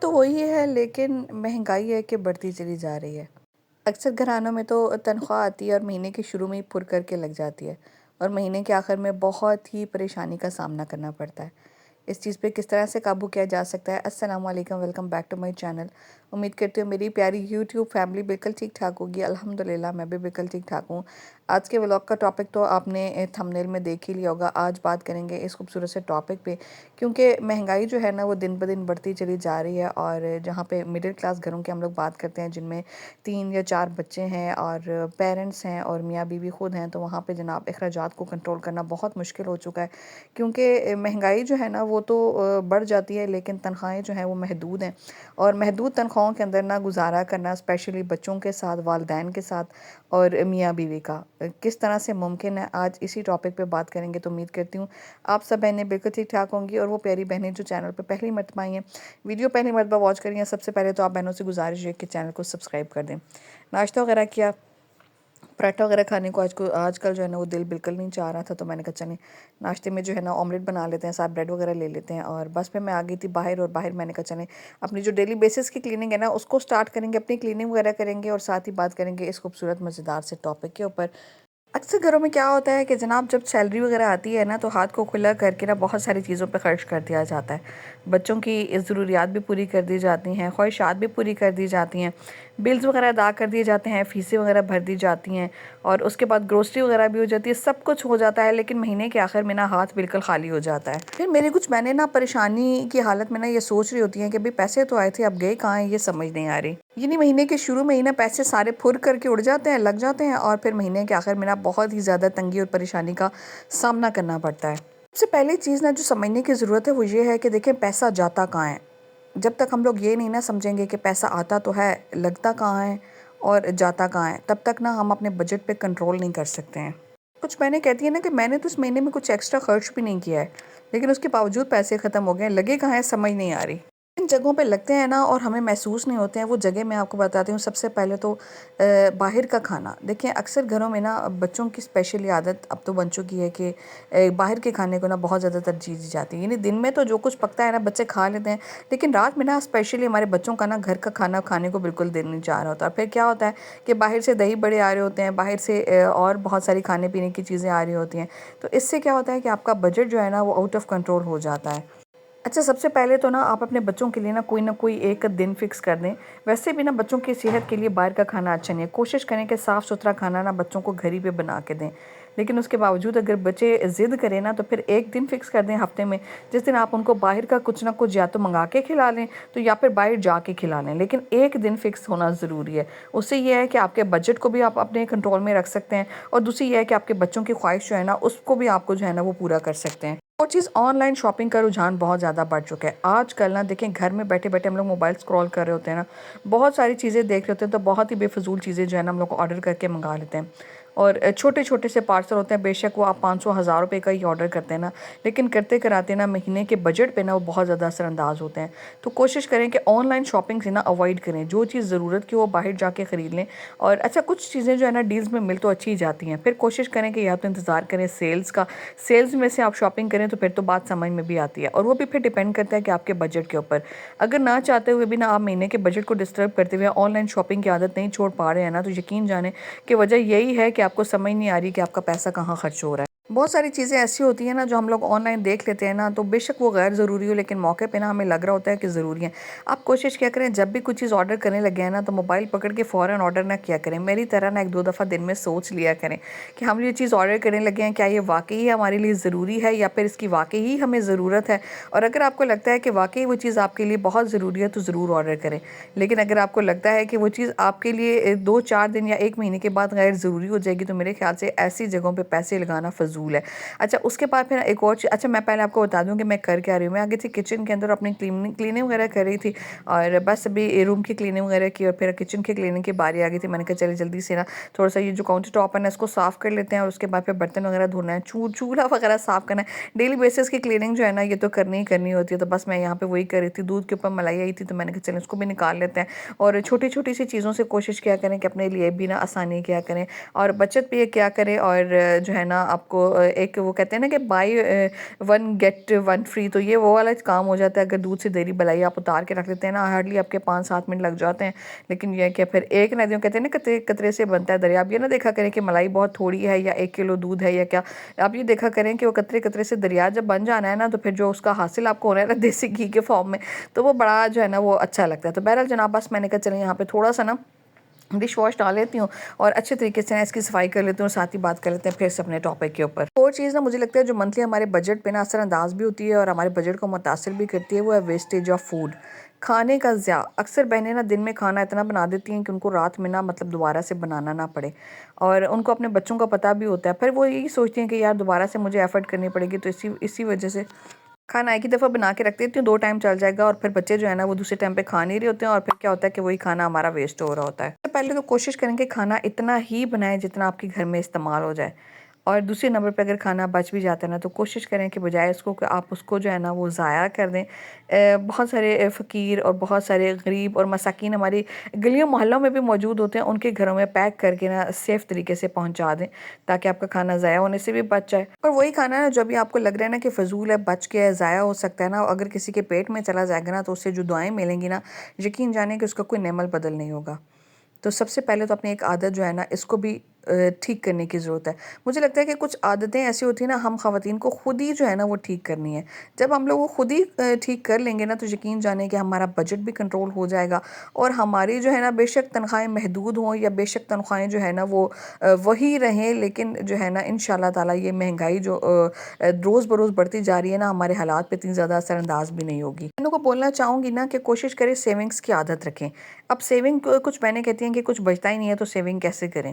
تو وہی ہے لیکن مہنگائی ہے کہ بڑھتی چلی جا رہی ہے۔ اکثر گھرانوں میں تو تنخواہ آتی ہے اور مہینے کے شروع میں ہی پُر کر کے لگ جاتی ہے اور مہینے کے آخر میں بہت ہی پریشانی کا سامنا کرنا پڑتا ہے۔ اس چیز پہ کس طرح سے قابو کیا جا سکتا ہے؟ السلام علیکم، welcome back to my channel. امید کرتی ہوں میری پیاری یوٹیوب فیملی بالکل ٹھیک ٹھاک ہوگی۔ الحمدللہ میں بھی بالکل ٹھیک ٹھاک ہوں۔ آج کے ولاگ کا ٹاپک تو آپ نے تھمبنیل میں دیکھ ہی لیا ہوگا۔ آج بات کریں گے اس خوبصورت سے ٹاپک پہ، کیونکہ مہنگائی جو ہے نا وہ دن بدن بڑھتی چلی جا رہی ہے، اور جہاں پہ مڈل کلاس گھروں کی ہم لوگ بات کرتے ہیں جن میں 3 یا 4 بچے ہیں اور پیرنٹس ہیں اور میاں بیوی خود ہیں، تو وہاں پہ جناب اخراجات کو کنٹرول کرنا بہت مشکل ہو چکا ہے، کیونکہ مہنگائی جو ہے نا وہ تو بڑھ جاتی ہے لیکن تنخواہیں جو ہیں وہ محدود ہیں، اور محدود تنخواہوں کے اندر نہ گزارا کرنا اسپیشلی بچوں کے ساتھ، والدین کے ساتھ اور میاں بیوی کا کس طرح سے ممکن ہے، آج اسی ٹاپک پہ بات کریں گے۔ تو امید کرتی ہوں آپ سب بہنیں بالکل ٹھیک ٹھاک ہوں گی، اور وہ پیاری بہنیں جو چینل پہ پہلی مرتبہ آئی ہیں، ویڈیو پہلی مرتبہ واچ کر رہی ہیں، سب سے پہلے تو آپ بہنوں سے گزارش ہے کہ چینل کو سبسکرائب کر دیں۔ ناشتہ وغیرہ کیا؟ پراٹھا وغیرہ کھانے کو آج کل جو ہے نا وہ دل بالکل نہیں چاہ رہا تھا، تو میں نے کہا چلیں ناشتے میں جو ہے نا آملیٹ بنا لیتے ہیں، ساتھ بریڈ وغیرہ لے لیتے ہیں، اور بس پھر میں آ گئی تھی باہر، اور باہر میں نے کہا چلیں اپنی جو ڈیلی بیسس کی کلیننگ ہے نا اس کو سٹارٹ کریں گے، اپنی کلیننگ وغیرہ کریں گے، اور ساتھ ہی بات کریں گے اس خوبصورت مزیدار سے ٹاپک کے اوپر۔ اکثر گھروں میں کیا ہوتا ہے کہ جناب جب سیلری وغیرہ آتی ہے نا تو ہاتھ کو کھلا کر کے نا بہت ساری چیزوں پہ خرچ کر دیا جاتا ہے، بچوں کی ضروریات بھی پوری کر دی جاتی ہیں، خواہشات بھی پوری کر دی جاتی ہیں، بلز وغیرہ ادا کر دیے جاتے ہیں، فیسیں وغیرہ بھر دی جاتی ہیں، اور اس کے بعد گروسری وغیرہ بھی ہو جاتی ہے، سب کچھ ہو جاتا ہے، لیکن مہینے کے آخر میں نا ہاتھ بالکل خالی ہو جاتا ہے۔ پھر میری کچھ بہنیں نا پریشانی کی حالت میں نا یہ سوچ رہی ہوتی ہیں کہ بھئی پیسے تو آئے تھے اب گئے کہاں ہیں، یہ سمجھ نہیں آ رہی۔ یعنی مہینے کے شروع میں ہی نا پیسے سارے پھر کر کے اڑ جاتے ہیں، لگ جاتے ہیں، اور پھر مہینے کے آخر میں نا بہت ہی زیادہ تنگی اور پریشانی کا سامنا کرنا پڑتا ہے۔ سب سے پہلی چیز نا جو سمجھنے کی ضرورت ہے وہ یہ ہے کہ دیکھیں پیسہ جاتا کہاں ہے۔ جب تک ہم لوگ یہ نہیں نا سمجھیں گے کہ پیسہ آتا تو ہے، لگتا کہاں ہے اور جاتا کہاں ہے، تب تک نا ہم اپنے بجٹ پہ کنٹرول نہیں کر سکتے ہیں۔ کچھ بہنیں کہتی ہیں نا کہ میں نے تو اس مہینے میں کچھ ایکسٹرا خرچ بھی نہیں کیا ہے، لیکن اس کے باوجود پیسے ختم ہو گئے ہیں، لگے کہاں ہیں سمجھ نہیں آ رہی۔ ان جگہوں پہ لگتے ہیں نا اور ہمیں محسوس نہیں ہوتے ہیں، وہ جگہ میں آپ کو بتاتی ہوں۔ سب سے پہلے تو باہر کا کھانا، دیکھیں اکثر گھروں میں نا بچوں کی اسپیشلی عادت اب تو بن چکی ہے کہ باہر کے کھانے کو نا بہت زیادہ ترجیح دی جاتی ہے، یعنی دن میں تو جو کچھ پکتا ہے نا بچے کھا لیتے ہیں، لیکن رات میں نا اسپیشلی ہمارے بچوں کا نا گھر کا کھانا کھانے کو بالکل دل نہیں چاہ رہا ہوتا۔ پھر کیا ہوتا ہے کہ باہر سے دہی بڑے آ رہے ہوتے ہیں، باہر سے اور بہت ساری کھانے پینے کی چیزیں آ رہی ہوتی ہیں، تو اس سے کیا ہوتا ہے کہ آپ کا بجٹ جو ہے نا وہ آؤٹ آف کنٹرول ہو جاتا ہے۔ اچھا، سب سے پہلے تو نا آپ اپنے بچوں کے لیے نہ کوئی ایک دن فکس کر دیں۔ ویسے بھی نا بچوں کی صحت کے لیے باہر کا کھانا اچھا نہیں ہے، کوشش کریں کہ صاف ستھرا کھانا نا بچوں کو گھر ہی پہ بنا کے دیں، لیکن اس کے باوجود اگر بچے ضد کریں نا تو پھر ایک دن فکس کر دیں ہفتے میں، جس دن آپ ان کو باہر کا کچھ نہ کچھ یا تو منگا کے کھلا لیں تو یا پھر باہر جا کے کھلا لیں، لیکن ایک دن فکس ہونا ضروری ہے۔ اس سے یہ ہے کہ آپ کے بجٹ کو بھی آپ اپنے کنٹرول میں رکھ سکتے ہیں، اور دوسری یہ ہے کہ آپ کے بچوں کی خواہش جو ہے نا اس کو بھی آپ کو جو ہے نا وہ پورا کر سکتے ہیں۔ اور چیز آن لائن شاپنگ کا رجحان بہت زیادہ بڑھ چکا ہے آج کل نا۔ دیکھیں گھر میں بیٹھے بیٹھے ہم لوگ موبائل اسکرول کر رہے ہوتے ہیں نا، بہت ساری چیزیں دیکھ رہے ہوتے ہیں، تو بہت ہی بے فضول چیزیں جو ہے نا ہم لوگ آرڈر کر کے منگا لیتے ہیں، اور چھوٹے چھوٹے سے پارسل ہوتے ہیں، بے شک وہ آپ 500 1000 روپے کا ہی آرڈر کرتے ہیں نا، لیکن کرتے کراتے نا مہینے کے بجٹ پہ نا وہ بہت زیادہ اثر انداز ہوتے ہیں۔ تو کوشش کریں کہ آن لائن شاپنگ سے نا اوائڈ کریں، جو چیز ضرورت کی وہ باہر جا کے خرید لیں، اور اچھا کچھ چیزیں جو ہے نا ڈیلز میں مل تو اچھی جاتی ہیں، پھر کوشش کریں کہ یا تو انتظار کریں سیلز کا، سیلز میں سے آپ شاپنگ کریں تو پھر تو بات سمجھ میں بھی آتی ہے، اور وہ بھی پھر ڈیپینڈ کرتا ہے کہ آپ کے بجٹ کے اوپر۔ اگر نہ چاہتے ہوئے بھی نا آپ مہینے کے بجٹ کو ڈسٹرب کرتے ہوئے آن لائن شاپنگ کی عادت نہیں چھوڑ پا رہے ہیں نا، تو یقین جانیں کہ وجہ یہی ہے کہ آپ کو سمجھ نہیں آ رہی کہ آپ کا پیسہ کہاں خرچ ہو رہا ہے۔ بہت ساری چیزیں ایسی ہوتی ہیں نا جو ہم لوگ آن لائن دیکھ لیتے ہیں نا، تو بے شک وہ غیر ضروری ہو لیکن موقع پہ نا ہمیں لگ رہا ہوتا ہے کہ ضروری ہے۔ آپ کوشش کیا کریں جب بھی کوئی چیز آرڈر کرنے لگے ہیں نا تو موبائل پکڑ کے فوراً آرڈر نہ کیا کریں، میری طرح نا 1 2 دفعہ دن میں سوچ لیا کریں کہ ہم یہ چیز آرڈر کرنے لگے ہیں، کیا یہ واقعی ہمارے لیے ضروری ہے یا پھر اس کی واقعی ہمیں ضرورت ہے، اور اگر آپ کو لگتا ہے کہ واقعی وہ چیز آپ کے لیے بہت ضروری ہے تو ضرور آرڈر کریں، لیکن اگر آپ کو لگتا ہے کہ وہ چیز آپ کے لیے 2 4 دن یا 1 مہینے کے بعد غیر ضروری ہو جائے گی تو میرے خیال سے ایسی جگہوں پہ پیسے لگانا فضول ہے۔ اچھا اس کے بعد پھر ایک اور اچھا میں پہلے آپ کو بتا دوں کہ میں کر کیا رہی ہوں۔ میں آگے تھی کچن کے اندر اپنی کلیننگ وغیرہ کر رہی تھی، اور بس ابھی روم کی کلیننگ وغیرہ کی اور پھر کچن کی کلیننگ کی باری آ گئی تھی۔ میں نے کہا چلے جلدی سے نا تھوڑا سا یہ جو کاؤنٹر ٹاپ ہے نا اس کو صاف کر لیتے ہیں، اور اس کے بعد پھر برتن وغیرہ دھونا ہے، چولہا وغیرہ صاف کرنا ہے، ڈیلی بیسس کی کلیننگ جو ہے نا یہ تو کرنی ہی کرنی ہوتی ہے، تو بس میں یہاں پہ وہی کر رہی تھی۔ دودھ کے اوپر ملائی آئی تھی تو میں نے کہا چلیں اس کو بھی نکال لیتے ہیں، اور چھوٹی چھوٹی سی چیزوں سے کوشش کیا کریں کہ اپنے لیے بھی نا آسانی کیا کریں اور بچت بھی کیا کریں، اور جو ہے نا آپ کو ایک وہ کہتے ہیں نا کہ buy one get one free, تو یہ وہ والا کام ہو جاتا ہے اگر دودھ سے دیری بلائی آپ اتار کے رکھ لیتے ہیں نا، ہارڈلی آپ کے 5-7 منٹ لگ جاتے ہیں، لیکن یہ کہ پھر ایک ندیوں کہتے ہیں نا قطرے قطرے سے بنتا ہے دریا. آپ یہ نہ دیکھا کریں کہ ملائی بہت تھوڑی ہے یا 1 کلو دودھ ہے یا کیا، آپ یہ دیکھا کریں کہ وہ قطرے قطرے سے دریا جب بن جانا ہے نا، تو پھر جو اس کا حاصل آپ کو ہونا ہے نا دیسی گھی کے فارم میں، تو وہ بڑا جو ہے نا وہ اچھا لگتا ہے. تو بہرحال جناب بس میں نے کہا چلیں یہاں پہ تھوڑا سا نا ڈش واش ڈال لیتی ہوں اور اچھے طریقے سے اس کی صفائی کر لیتی ہوں، اور ساتھ ہی بات کر لیتے ہیں پھر سے اپنے ٹاپک کے اوپر. اور چیز نا مجھے لگتا ہے جو منتھلی ہمارے بجٹ پہ نا اثر انداز بھی ہوتی ہے اور ہمارے بجٹ کو متاثر بھی کرتی ہے، وہ ہے ویسٹیج آف فوڈ، کھانے کا ضیاع. اکثر بہنیں نا دن میں کھانا اتنا بنا دیتی ہیں کہ ان کو رات میں نا مطلب دوبارہ سے بنانا نہ پڑے، اور ان کو اپنے بچوں کا پتہ بھی ہوتا ہے، پھر وہ یہی سوچتی ہیں کہ یار دوبارہ سے مجھے ایفرٹ کرنی پڑے گی، تو اسی وجہ سے کھانا ایک ہی دفعہ بنا کے رکھ دیتی ہوں، 2 ٹائم چل جائے گا، اور پھر بچے جو ہے نا وہ دوسرے ٹائم پہ کھا نہیں رہے ہوتے ہیں، اور پھر کیا ہوتا ہے کہ وہی کھانا ہمارا ویسٹ ہو رہا ہوتا ہے. پہلے تو کوشش کریں کہ کھانا اتنا ہی بنائیں جتنا آپ کے گھر میں استعمال ہو جائے، اور دوسرے نمبر پہ اگر کھانا بچ بھی جاتا ہے نا تو کوشش کریں کہ بجائے اس کو کہ آپ اس کو جو ہے نا وہ ضائع کر دیں. بہت سارے فقیر اور بہت سارے غریب اور مساکین ہماری گلیوں محلوں میں بھی موجود ہوتے ہیں، ان کے گھروں میں پیک کر کے نا سیف طریقے سے پہنچا دیں تاکہ آپ کا کھانا ضائع ہونے سے بھی بچ جائے. اور وہی کھانا نا جو بھی آپ کو لگ رہا ہے نا کہ فضول ہے، بچ کے ضائع ہو سکتا ہے نا، اگر کسی کے پیٹ میں چلا جائے گا نا تو اس سے جو دعائیں ملیں گی نا، یقین جانیں کہ اس کا کوئی نعمل بدل نہیں ہوگا. تو سب سے پہلے تو اپنی ایک عادت جو ہے نا اس کو بھی ٹھیک کرنے کی ضرورت ہے. مجھے لگتا ہے کہ کچھ عادتیں ایسی ہوتی ہیں نا ہم خواتین کو خود ہی جو ہے نا وہ ٹھیک کرنی ہے. جب ہم لوگ وہ خود ہی ٹھیک کر لیں گے نا تو یقین جانیں کہ ہمارا بجٹ بھی کنٹرول ہو جائے گا، اور ہماری جو ہے نا بے شک تنخواہیں محدود ہوں یا بے شک تنخواہیں جو ہے نا وہ وہی رہیں، لیکن جو ہے نا انشاءاللہ تعالیٰ یہ مہنگائی جو روز بروز بڑھتی جا رہی ہے نا ہمارے حالات پہ اتنی زیادہ اثر انداز بھی نہیں ہوگی. میں کو بولنا چاہوں گی نا کہ کوشش کریں سیونگز کی عادت رکھیں. اب سیونگ کچھ بہنیں کہتی ہیں کہ کچھ بچتا ہی نہیں ہے تو سیونگ کیسے کریں.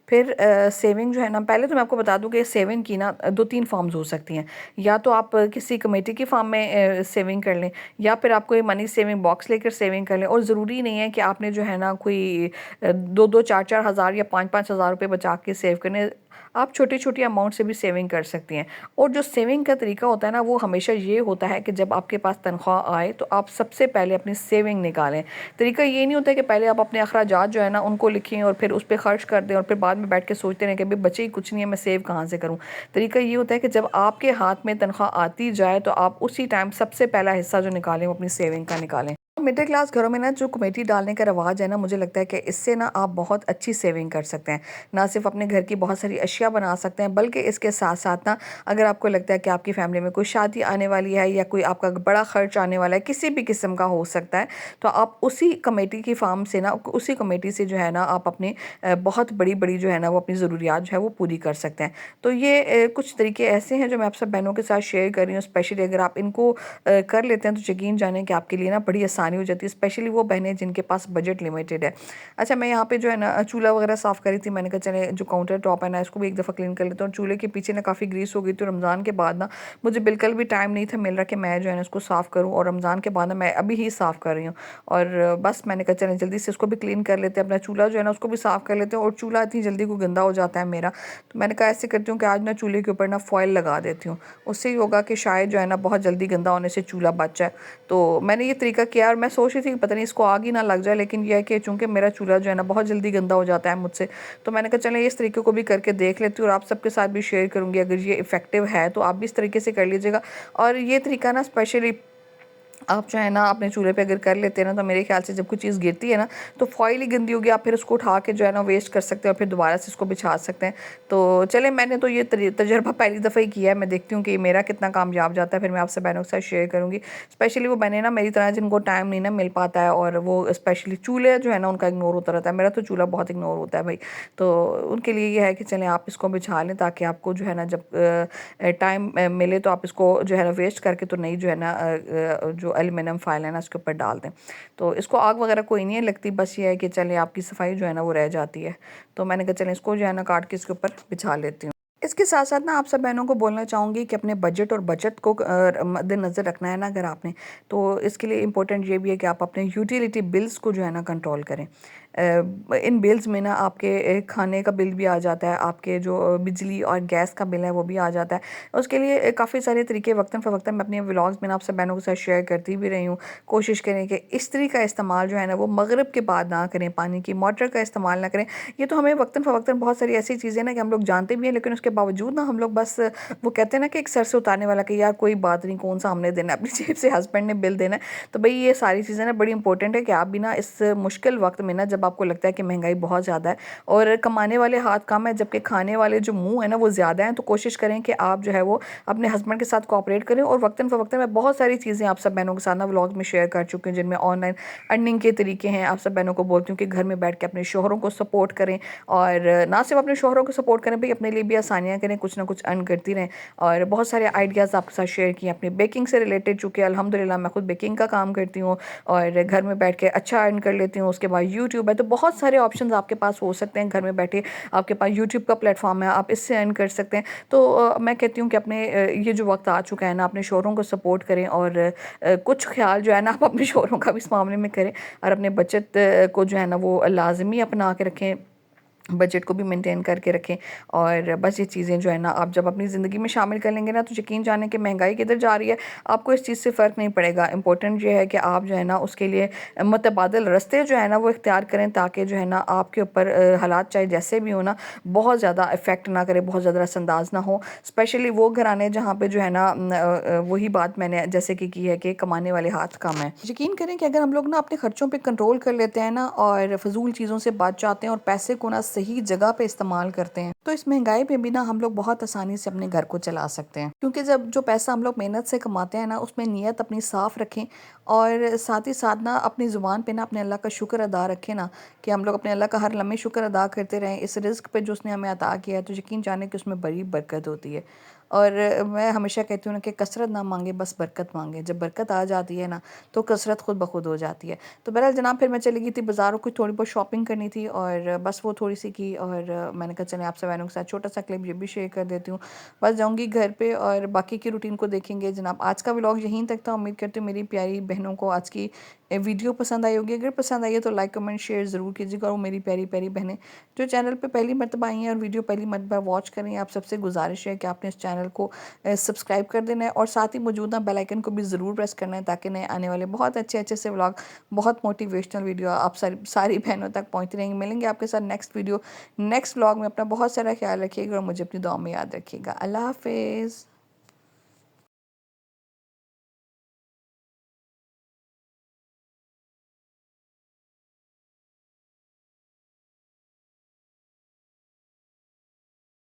پھر سیونگ جو ہے نا، پہلے تو میں آپ کو بتا دوں کہ سیونگ کی نا 2-3 فارمز ہو سکتی ہیں. یا تو آپ کسی کمیٹی کی فارم میں سیونگ کر لیں، یا پھر آپ کوئی منی سیونگ باکس لے کر سیونگ کر لیں. اور ضروری نہیں ہے کہ آپ نے جو ہے نا کوئی 2-4 ہزار یا 5-5 ہزار روپے بچا کے سیو کرنے، آپ چھوٹی چھوٹی اماؤنٹ سے بھی سیونگ کر سکتی ہیں. اور جو سیونگ کا طریقہ ہوتا ہے نا وہ ہمیشہ یہ ہوتا ہے کہ جب آپ کے پاس تنخواہ آئے تو آپ سب سے پہلے اپنی سیونگ نکالیں. طریقہ یہ نہیں ہوتا ہے کہ پہلے آپ اپنے اخراجات جو ہے نا ان کو لکھیں اور پھر اس پہ خرچ کر دیں اور پھر بعد میں بیٹھ کے سوچتے رہیں کہ ابھی بچے ہی کچھ نہیں ہے، میں سیو کہاں سے کروں. طریقہ یہ ہوتا ہے کہ جب آپ کے ہاتھ میں تنخواہ آتی جائے تو آپ اسی ٹائم سب سے پہلا حصہ جو نکالیں وہ اپنی سیونگ کا نکالیں. مڈل کلاس گھروں میں نا جو کمیٹی ڈالنے کا رواج ہے نا، مجھے لگتا ہے کہ اس سے نا آپ بہت اچھی سیونگ کر سکتے ہیں. نہ صرف اپنے گھر کی بہت ساری اشیاء بنا سکتے ہیں، بلکہ اس کے ساتھ ساتھ نا اگر آپ کو لگتا ہے کہ آپ کی فیملی میں کوئی شادی آنے والی ہے یا کوئی آپ کا بڑا خرچ آنے والا ہے، کسی بھی قسم کا ہو سکتا ہے، تو آپ اسی کمیٹی کی فارم سے نا، اسی کمیٹی سے جو ہے نا آپ اپنے بہت بڑی بڑی جو ہے نا وہ اپنی ضروریات جو ہے وہ پوری کر سکتے ہیں. تو یہ کچھ طریقے ایسے ہیں جو میں آپ سب بہنوں کے ساتھ شیئر کر رہی ہوں. اسپیشلی اگر آپ ان کو کر لیتے ہیں تو یقین جانیں کہ آپ کے لیے نا بڑی آسانی ہو جاتی ہے، اسپیشلی وہ بہنیں جن کے پاس بجٹ لمیٹڈ ہے. اچھا، میں یہاں پہ جو ہے نا چولہا وغیرہ صاف کری تھی، میں نے کہا چلے جو کاؤنٹر ٹاپ ہے نا اس کو بھی ایک دفعہ کلین کر لیتا ہوں. چولہے کے پیچھے نا کافی گریس ہو گئی تھی، رمضان کے بعد نا مجھے بالکل بھی ٹائم نہیں تھا مل رہا کہ میں جو ہے نا اس کو صاف کروں، اور رمضان کے بعد نا میں ابھی ہی صاف کر رہی ہوں. اور بس میں نے کہا چلیں جلدی سے اس کو بھی کلین کر لیتے ہیں، اپنا چولہا جو ہے نا اس کو بھی صاف کر لیتے ہیں. اور چولہا اتنی جلدی کو گندا ہو جاتا ہے میرا، تو میں نے کہا ایسے کرتی ہوں کہ آج نا چولہے کے اوپر نا فوائل لگا دیتی ہوں، اس سے ہی ہوگا کہ شاید جو ہے نا بہت جلدی گندا ہونے سے چولہا بچ جائے. تو میں نے یہ طریقہ کیا، اور میں سوچ رہی تھی کہ پتہ نہیں اس کو آگ ہی نہ لگ جائے، لیکن یہ ہے کہ چونکہ میرا چولہا جو ہے نا بہت جلدی گندا ہو جاتا ہے مجھ سے، تو میں نے کہا چلیں اس طریقے کو بھی کر کے دیکھ لیتی ہوں اور آپ سب کے ساتھ بھی شیئر کروں گی. اگر یہ افیکٹو ہے تو آپ بھی اس طریقے سے کر لیجیے گا. اور یہ طریقہ نا اسپیشلی آپ جو ہے نا اپنے چولہے پہ اگر کر لیتے ہیں نا تو میرے خیال سے جب کوئی چیز گرتی ہے نا تو فوائل ہی گندی ہوگی، آپ پھر اس کو اٹھا کے جو ہے نا ویسٹ کر سکتے ہیں اور پھر دوبارہ سے اس کو بچھا سکتے ہیں. تو چلیں میں نے تو یہ تجربہ پہلی دفعہ ہی کیا ہے، میں دیکھتی ہوں کہ یہ میرا کتنا کامیاب جاتا ہے، پھر میں آپ سے بہنوں کے ساتھ شیئر کروں گی. اسپیشلی وہ بہنیں نا میری طرح جن کو ٹائم نہیں نا مل پاتا ہے، اور وہ اسپیشلی چولہے جو ہے نا ان کا اگنور ہوتا رہتا ہے. میرا تو چولہا بہت اگنور ہوتا ہے بھائی، تو ان کے لیے یہ ہے کہ چلیں آپ اس کو بچھا لیں تاکہ آپ کو جو ہے نا جب ٹائم ملے تو آپ اس کو جو ہے نا ویسٹ کر کے تو نہیں جو ہے نا جو ایلومینیم فائل ہے نا اس کے اوپر ڈال دیں. تو اس کو آگ وغیرہ کوئی نہیں ہے لگتی، بس یہ ہے کہ چلیں آپ کی صفائی جو ہے نا وہ رہ جاتی ہے. تو میں نے کہا چلیں اس کو جو ہے نا کاٹ کے اس کے اوپر بچھا لیتی ہوں. اس کے ساتھ ساتھ نا آپ سب بہنوں کو بولنا چاہوں گی کہ اپنے بجٹ اور بچت کو مد نظر رکھنا ہے نا اگر آپ نے، تو اس کے لیے امپورٹنٹ یہ بھی ہے کہ آپ اپنے یوٹیلیٹی بلز کو جو ہے نا کنٹرول کریں. ان بلز میں نا آپ کے کھانے کا بل بھی آ جاتا ہے، آپ کے جو بجلی اور گیس کا بل ہے وہ بھی آ جاتا ہے۔ اس کے لیے کافی سارے طریقے وقتاً فوقتاً میں اپنے ولاگز میں آپ سب بہنوں کے ساتھ شیئر کرتی بھی رہی ہوں۔ کوشش کریں کہ استری کا استعمال جو ہے نا وہ مغرب کے بعد نہ کریں، پانی کی موٹر کا استعمال نہ کریں۔ یہ تو ہمیں وقتاً فوقتاً بہت ساری ایسی چیزیں نا کہ ہم لوگ جانتے بھی ہیں، لیکن اس کے باوجود نا ہم لوگ بس وہ کہتے ہیں نا کہ ایک سر سے اتارنے والا کہ یار کوئی بات نہیں، کون سا ہم نے دینا ہے، اپنی جیب سے ہسبینڈ نے بل دینا ہے۔ تو بھئی یہ ساری چیزیں نا بڑی امپورٹنٹ ہے کہ آپ بھی نا اس مشکل وقت میں نا جب آپ کو لگتا ہے کہ مہنگائی بہت زیادہ ہے اور کمانے والے ہاتھ کم ہے جبکہ کھانے والے جو منہ ہیں نا وہ زیادہ ہیں، تو کوشش کریں کہ آپ جو ہے وہ اپنے ہسبینڈ کے ساتھ کوآپریٹ کریں۔ اور وقتاً فوقتاً میں بہت ساری چیزیں آپ سب بہنوں کے ساتھ نا ولاگ میں شیئر کر چکی ہوں جن میں آن لائن ارننگ کے طریقے ہیں۔ آپ سب بہنوں کو بولتی ہوں کہ گھر میں بیٹھ کے اپنے شوہروں کو سپورٹ کریں، اور نہ صرف اپنے شوہروں کو سپورٹ کریں بھئی اپنے لیے بھی آسانیاں کریں، کچھ نہ کچھ ارن کرتی رہیں۔ اور بہت سارے آئیڈیاز آپ کے ساتھ شیئر کیے اپنی بیکنگ سے ریلیٹڈ، چونکہ الحمدللہ میں خود بیکنگ کا کام کرتی ہوں اور گھر میں بیٹھ کے اچھا ارن کر لیتی ہوں۔ اس کے بعد یوٹیوب ہے، تو بہت سارے آپشنز آپ کے پاس ہو سکتے ہیں گھر میں بیٹھے۔ آپ کے پاس یوٹیوب کا پلیٹ فارم ہے، آپ اس سے ارن کر سکتے ہیں۔ تو میں کہتی ہوں کہ اپنے یہ جو وقت آ چکا ہے نا اپنے شوہروں کو سپورٹ کریں، اور کچھ خیال جو ہے نا آپ اپنے شوہروں کا بھی اس معاملے میں کریں، اور اپنے بچت کو جو ہے نا وہ لازمی اپنا کے رکھیں، بجٹ کو بھی مینٹین کر کے رکھیں۔ اور بس یہ چیزیں جو ہے نا آپ جب اپنی زندگی میں شامل کر لیں گے نا تو یقین جانیں کہ مہنگائی کدھر جا رہی ہے آپ کو اس چیز سے فرق نہیں پڑے گا۔ امپورٹنٹ یہ ہے کہ آپ جو ہے نا اس کے لیے متبادل راستے جو ہے نا وہ اختیار کریں، تاکہ جو ہے نا آپ کے اوپر حالات چاہے جیسے بھی ہو نا بہت زیادہ افیکٹ نہ کرے، بہت زیادہ رس انداز نہ ہو۔ اسپیشلی وہ گھرانے جہاں پہ جو ہے نا وہی بات میں نے جیسے کہ کی ہے کہ کمانے والے ہاتھ کم ہیں۔ یقین کریں کہ اگر ہم لوگ نا اپنے خرچوں پہ کنٹرول کر لیتے ہیں نا اور فضول چیزوں سے بچ جاتے ہیں اور پیسے کو نا صحیح جگہ پہ استعمال کرتے ہیں، تو اس مہنگائی پہ بھی نا ہم لوگ بہت آسانی سے اپنے گھر کو چلا سکتے ہیں۔ کیونکہ جب جو پیسہ ہم لوگ محنت سے کماتے ہیں نا اس میں نیت اپنی صاف رکھیں، اور ساتھ ہی ساتھ نا اپنی زبان پہ نا اپنے اللہ کا شکر ادا رکھیں نا، کہ ہم لوگ اپنے اللہ کا ہر لمحے شکر ادا کرتے رہیں اس رزق پہ جو اس نے ہمیں عطا کیا ہے، تو یقین جانیں کہ اس میں بڑی برکت ہوتی ہے۔ اور میں ہمیشہ کہتی ہوں نا کہ کثرت نہ مانگے، بس برکت مانگے۔ جب برکت آ جاتی ہے نا تو کثرت خود بخود ہو جاتی ہے۔ تو بہرحال جناب پھر میں چلی گئی تھی بازاروں کو، تھوڑی بہت شاپنگ کرنی تھی، اور بس وہ تھوڑی سی کی، اور میں نے کہا چلیں آپ سے بہنوں کے ساتھ چھوٹا سا کلپ یہ بھی شیئر کر دیتی ہوں۔ بس جاؤں گی گھر پہ اور باقی کی روٹین کو دیکھیں گے جناب۔ آج کا ولاگ یہیں تک تھا، امید کرتی ہوں میری پیاری بہنوں کو آج کی ویڈیو پسند آئی ہوگی۔ اگر پسند آئی ہے تو لائک کمنٹ شیئر ضرور کیجیے گا۔ اور میری پیاری پیاری بہنیں جو چینل پہ پہلی مرتبہ آئی ہیں اور ویڈیو پہلی مرتبہ واچ کر رہی ہیں، آپ سب سے گزارش ہے کہ آپ نے اس چینل کو سبسکرائب کر دینا ہے، اور ساتھ ہی موجودہ بیل آئیکن کو بھی ضرور پریس کرنا ہے، تاکہ نئے آنے والے بہت اچھے اچھے سے ولاگ، بہت موٹیویشنل ویڈیو آپ ساری بہنوں تک پہنچتی رہیں گی۔ ملیں گے آپ کے ساتھ نیکسٹ ویڈیو نیکسٹ ولاگ میں۔ اپنا بہت سارا خیال رکھیے گا اور مجھے اپنی دعا میں یاد رکھیے گا۔ اللہ حافظ۔